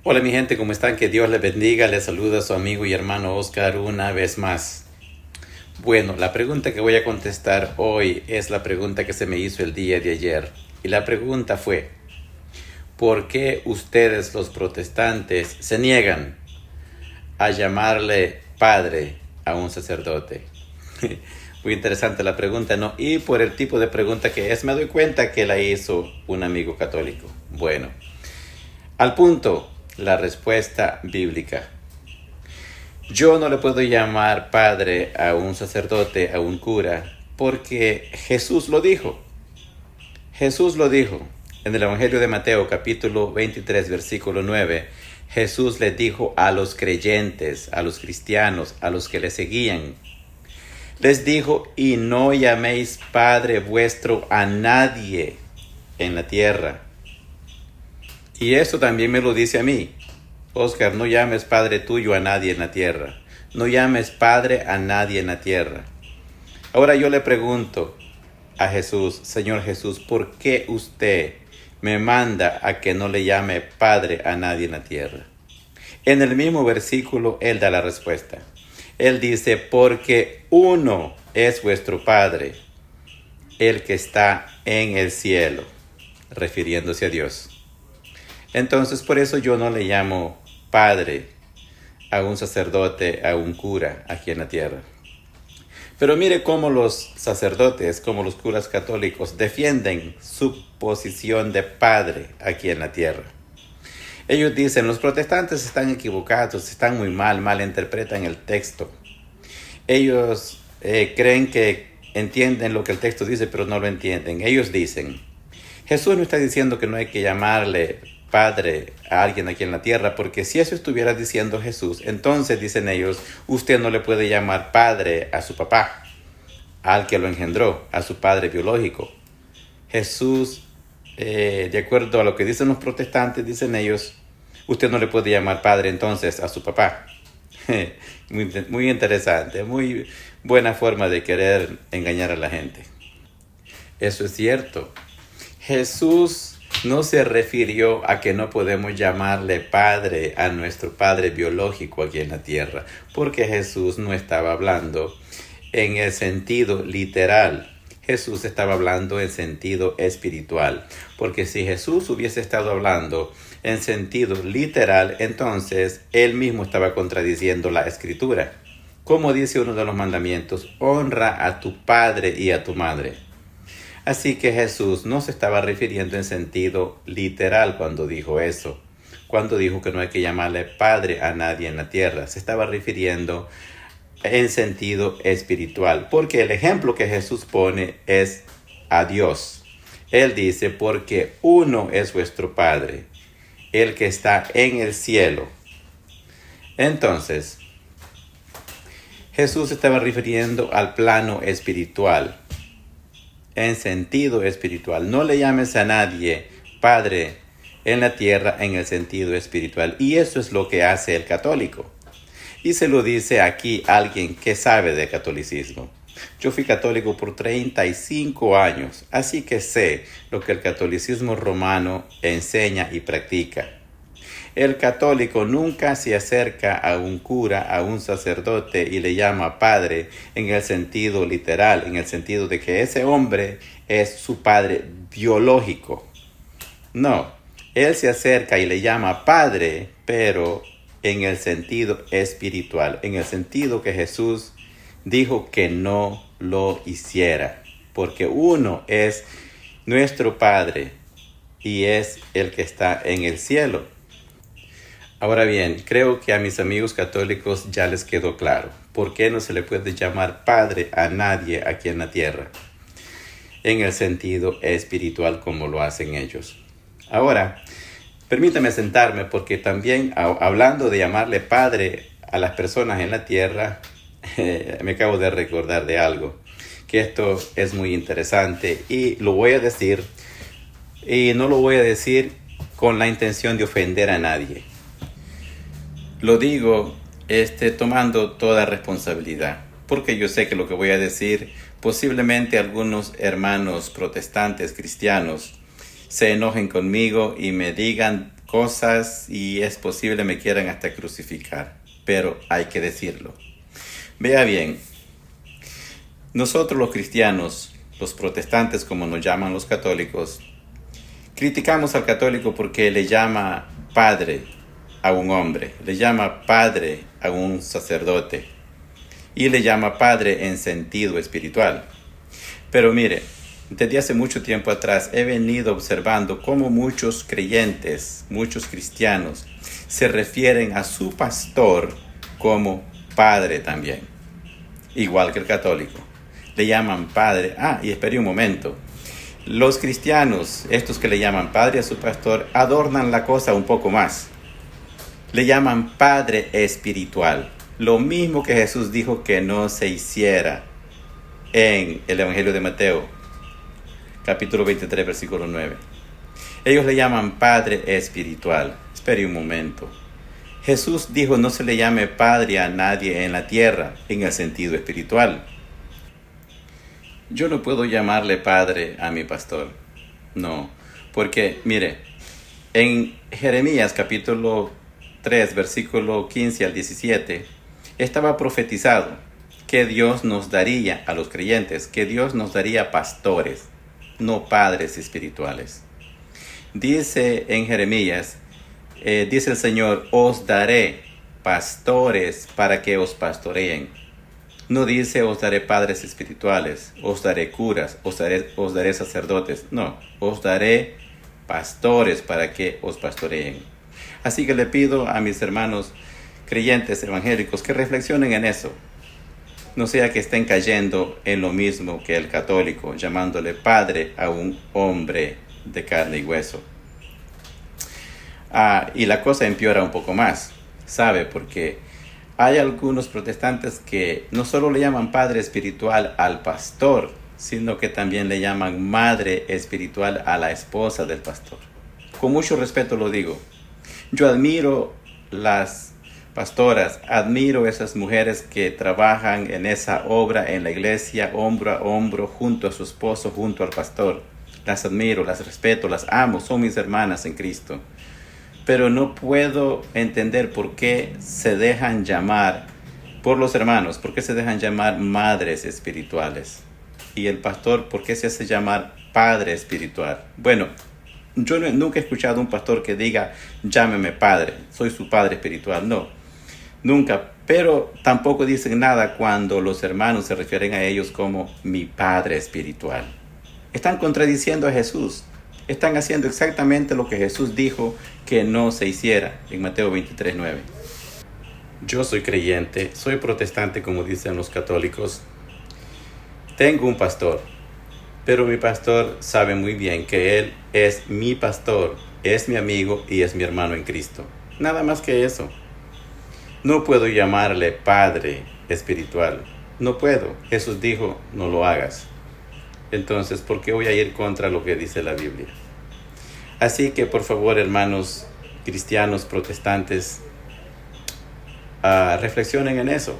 Hola mi gente, ¿cómo están? Que Dios les bendiga. Les saluda su amigo y hermano Oscar una vez más. Bueno, la pregunta que voy a contestar hoy es la pregunta que se me hizo el día de ayer. Y la pregunta fue, ¿por qué ustedes los protestantes se niegan a llamarle padre a un sacerdote? Muy interesante la pregunta, ¿no? Y por el tipo de pregunta que es, me doy cuenta que la hizo un amigo católico. Bueno, al punto, la respuesta bíblica. Yo no le puedo llamar padre a un sacerdote, a un cura, porque Jesús lo dijo. Jesús lo dijo. En el Evangelio de Mateo, capítulo 23, versículo 9, Jesús le dijo a los creyentes, a los cristianos, a los que le seguían, les dijo, y no llaméis Padre vuestro a nadie en la tierra. Y eso también me lo dice a mí. Oscar, no llames Padre tuyo a nadie en la tierra. No llames Padre a nadie en la tierra. Ahora yo le pregunto a Jesús, Señor Jesús, ¿por qué usted me manda a que no le llame Padre a nadie en la tierra? En el mismo versículo, Él da la respuesta. Él dice, porque uno es vuestro Padre, el que está en el cielo, refiriéndose a Dios. Entonces, por eso yo no le llamo padre a un sacerdote, a un cura aquí en la tierra. Pero mire cómo los sacerdotes, como los curas católicos, defienden su posición de padre aquí en la tierra. Ellos dicen, los protestantes están equivocados, están muy mal interpretan el texto. Ellos creen que entienden lo que el texto dice, pero no lo entienden. Ellos dicen, Jesús no está diciendo que no hay que llamarle padre a alguien aquí en la tierra, porque si eso estuviera diciendo Jesús, entonces dicen ellos, usted no le puede llamar padre a su papá, al que lo engendró, a su padre biológico. Jesús, de acuerdo a lo que dicen los protestantes, dicen ellos, usted no le puede llamar padre entonces a su papá. Muy interesante, muy buena forma de querer engañar a la gente. Eso es cierto. Jesús no se refirió a que no podemos llamarle padre a nuestro padre biológico aquí en la tierra, porque Jesús no estaba hablando en el sentido literal. Jesús estaba hablando en sentido espiritual, porque si Jesús hubiese estado hablando en sentido literal, entonces él mismo estaba contradiciendo la escritura. Como dice uno de los mandamientos, honra a tu padre y a tu madre. Así que Jesús no se estaba refiriendo en sentido literal cuando dijo eso, cuando dijo que no hay que llamarle padre a nadie en la tierra. Se estaba refiriendo en sentido espiritual, porque el ejemplo que Jesús pone es a Dios. Él dice, porque uno es vuestro Padre, el que está en el cielo. Entonces, Jesús se estaba refiriendo al plano espiritual, en sentido espiritual. No le llames a nadie padre en la tierra en el sentido espiritual. Y eso es lo que hace el católico. Y se lo dice aquí alguien que sabe de catolicismo. Yo fui católico por 35 años, así que sé lo que el catolicismo romano enseña y practica. El católico nunca se acerca a un cura, a un sacerdote y le llama padre en el sentido literal, en el sentido de que ese hombre es su padre biológico. No, él se acerca y le llama padre, pero en el sentido espiritual, en el sentido que Jesús dijo que no lo hiciera, porque uno es nuestro Padre y es el que está en el cielo. Ahora bien, creo que a mis amigos católicos ya les quedó claro por qué no se le puede llamar padre a nadie aquí en la tierra, en el sentido espiritual como lo hacen ellos. Ahora, permítame sentarme porque también hablando de llamarle padre a las personas en la tierra, me acabo de recordar de algo, que esto es muy interesante y lo voy a decir, y no lo voy a decir con la intención de ofender a nadie. Lo digo tomando toda responsabilidad, porque yo sé que lo que voy a decir, posiblemente algunos hermanos protestantes cristianos se enojen conmigo y me digan cosas y es posible me quieran hasta crucificar, pero hay que decirlo. Vea bien, nosotros los cristianos, los protestantes como nos llaman los católicos, criticamos al católico porque le llama padre a un hombre, le llama padre a un sacerdote y le llama padre en sentido espiritual. Pero mire, desde hace mucho tiempo atrás he venido observando cómo muchos creyentes, muchos cristianos, se refieren a su pastor como padre también, igual que el católico. Le llaman padre. Y espere un momento. Los cristianos, estos que le llaman padre a su pastor, adornan la cosa un poco más. Le llaman padre espiritual. Lo mismo que Jesús dijo que no se hiciera en el Evangelio de Mateo, capítulo 23, versículo 9. Ellos le llaman padre espiritual. Espere un momento. Jesús dijo no se le llame padre a nadie en la tierra en el sentido espiritual. Yo no puedo llamarle padre a mi pastor. No, porque mire, en Jeremías capítulo 3, versículo 15 al 17, estaba profetizado que Dios nos daría a los creyentes, que Dios nos daría pastores, no padres espirituales. Dice en Jeremías, dice el Señor, os daré pastores para que os pastoreen. No dice os daré padres espirituales, os daré curas, os daré sacerdotes. No, os daré pastores para que os pastoreen. Así que le pido a mis hermanos creyentes evangélicos que reflexionen en eso. No sea que estén cayendo en lo mismo que el católico, llamándole padre a un hombre de carne y hueso. Y la cosa empeora un poco más, ¿sabe? Porque hay algunos protestantes que no solo le llaman padre espiritual al pastor, sino que también le llaman madre espiritual a la esposa del pastor. Con mucho respeto lo digo. Yo admiro las pastoras, admiro esas mujeres que trabajan en esa obra en la iglesia, hombro a hombro, junto a su esposo, junto al pastor. Las admiro, las respeto, las amo, son mis hermanas en Cristo. Pero no puedo entender por qué se dejan llamar, por los hermanos, por qué se dejan llamar madres espirituales. Y el pastor, ¿por qué se hace llamar padre espiritual? Bueno, yo nunca he escuchado a un pastor que diga, llámeme padre, soy su padre espiritual. No, nunca. Pero tampoco dicen nada cuando los hermanos se refieren a ellos como mi padre espiritual. Están contradiciendo a Jesús. Están haciendo exactamente lo que Jesús dijo que no se hiciera en Mateo 23, 9. Yo soy creyente, soy protestante como dicen los católicos. Tengo un pastor, pero mi pastor sabe muy bien que él es mi pastor, es mi amigo y es mi hermano en Cristo. Nada más que eso. No puedo llamarle padre espiritual. No puedo. Jesús dijo, no lo hagas. Entonces, ¿por qué voy a ir contra lo que dice la Biblia? Así que, por favor, hermanos cristianos, protestantes, reflexionen en eso.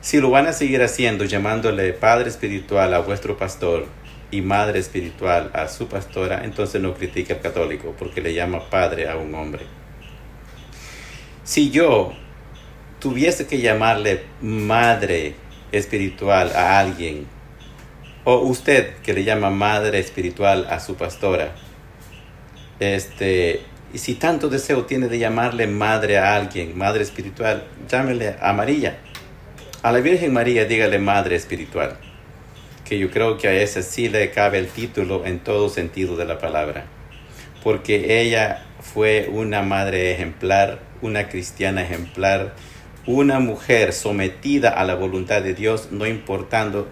Si lo van a seguir haciendo, llamándole padre espiritual a vuestro pastor y madre espiritual a su pastora, entonces no critique al católico, porque le llama padre a un hombre. Si yo tuviese que llamarle madre espiritual a alguien, o usted que le llama madre espiritual a su pastora, y si tanto deseo tiene de llamarle madre a alguien, madre espiritual, llámele a María. A la Virgen María dígale madre espiritual, que yo creo que a esa sí le cabe el título en todo sentido de la palabra, porque ella fue una madre ejemplar, una cristiana ejemplar, una mujer sometida a la voluntad de Dios, no importando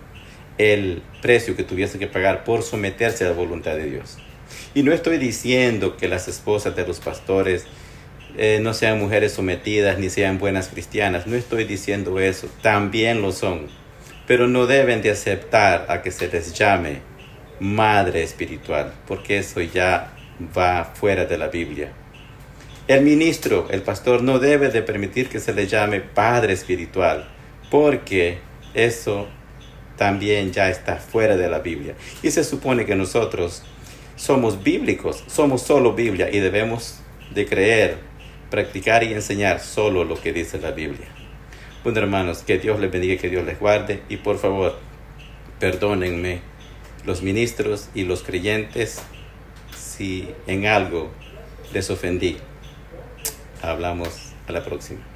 el precio que tuviese que pagar por someterse a la voluntad de Dios. Y no estoy diciendo que las esposas de los pastores no sean mujeres sometidas ni sean buenas cristianas. No estoy diciendo eso. También lo son. Pero no deben de aceptar a que se les llame madre espiritual, porque eso ya va fuera de la Biblia. El ministro, el pastor, no debe de permitir que se le llame padre espiritual, porque eso también ya está fuera de la Biblia. Y se supone que nosotros somos bíblicos, somos solo Biblia y debemos de creer, practicar y enseñar solo lo que dice la Biblia. Bueno, hermanos, que Dios les bendiga, que Dios les guarde, y por favor, perdónenme los ministros y los creyentes si en algo les ofendí. Hablamos a la próxima.